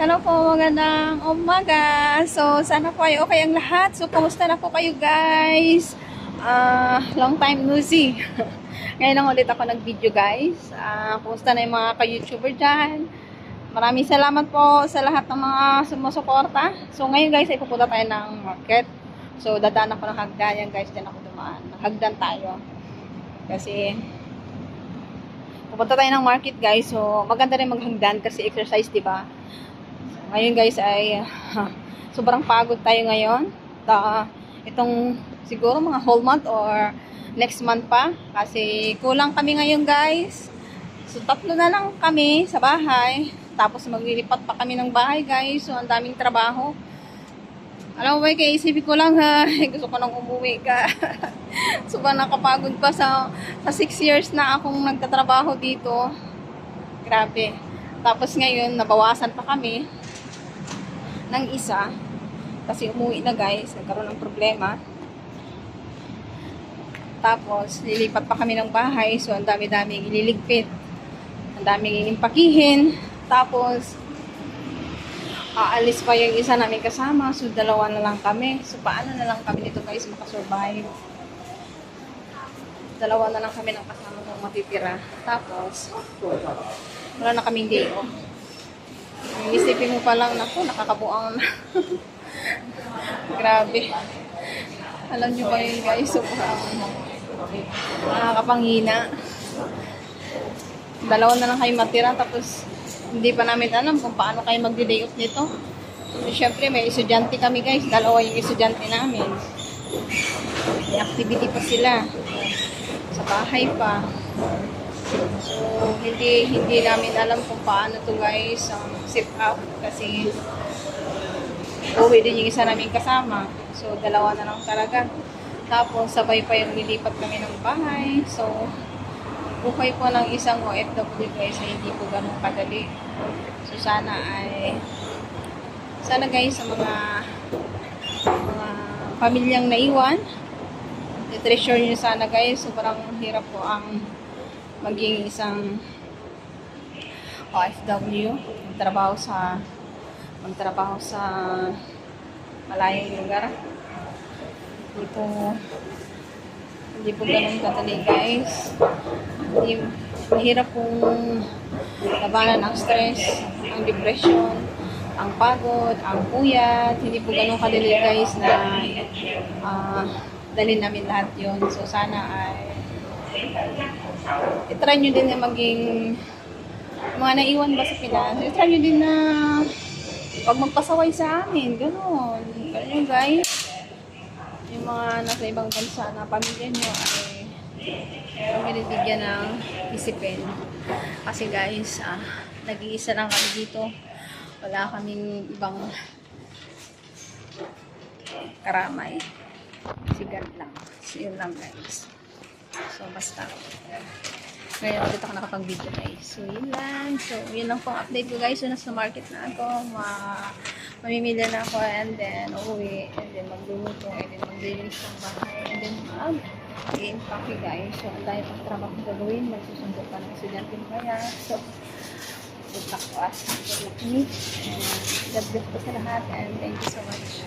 Hello po, magandang umaga. So, sana po ay okay ang lahat. So, kumusta na po kayo guys? Long time no see. Ngayon lang ulit ako nag-video guys. Kumusta na yung mga ka-YouTuber dyan? Maraming salamat po sa lahat ng mga sumusuporta. So, ngayon guys ay pupunta tayo ng market. So, dadaan ako ng hagdan guys. Diyan ako dumaan. Hagdan tayo. Kasi, pupunta tayo ng market guys. So, maganda rin maghagdan kasi exercise, di ba? Ngayon guys ay sobrang pagod tayo ngayon. Itong siguro mga whole month or next month pa. Kasi kulang kami ngayon guys. So 3 na lang kami sa bahay. Tapos maglilipat pa kami ng bahay guys. So ang daming trabaho. Alam mo ba, kaya isipin ko lang ha. Gusto ko nang umuwi ka. Sobrang nakapagod pa sa 6 years na akong nagtatrabaho dito. Grabe. Tapos ngayon nabawasan pa kami ng isa kasi umuwi na guys, nagkaroon ng problema. Tapos lilipat pa kami ng bahay, so ang dami-daming ililigpit, ang daming impakihin. Tapos aalis pa yung isa namin kasama, so 2 na lang kami. So paano na lang kami dito guys makasurvive? 2 na lang kami ng kasama kong matitira. Tapos wala na kaming day off. Isipin mo pa lang, naku, nakakabuang na. Grabe. Alam nyo ba yun guys, sobrang nakakapanghina. 2 na lang kayo matira, tapos hindi pa namin alam kung paano kayo mag-day off nito. So, syempre, may estudyante kami guys, 2 yung estudyante namin. May activity pa sila. Sa bahay pa. So, hindi namin alam kung paano to guys sit up kasi uwi din yung isa namin kasama. So, 2 na lang talaga. Tapos, sabay pa yung lilipat kami ng bahay. So, buhay po ng isang OFW guys ay hindi po ganun kadali. So, sana guys sa mga pamilyang naiwan, i-treasure nyo sana guys. Sobrang hirap po ang maging isang OFW, magtrabaho sa malayong lugar. Hindi po ganun kadali guys. Mahirap pong labanan ang stress, ang depression, ang pagod, ang puyat. Hindi po ganun kadali guys na dalhin namin lahat yun. So sana ay i-try nyo din na maging mga naiwan ba sa Pinas, i-try nyo din na pag magpasaway sa amin, gano'n guys. Yung mga nasa ibang bansa na pamilya nyo ay binibigyan ng isipin kasi guys nag-iisa lang kami dito, wala kaming ibang karamay, sigat lang. So yun lang guys. So, basta. Ngayon, ulit ako nakapag-video guys. So, yun lang. So, yun lang pong update ko guys. So, nasa market na ako. Mamimili na ako and then uuwi. And then magluluto. And then maglilinis ng bahay. And then mag-i-impake guys. So, ang dahil pang trabaho kong gagawin. Magsusundo pa ng estudyante kaya. So, good luck to us. Good luck to me. And God bless po sa lahat. And thank you so much.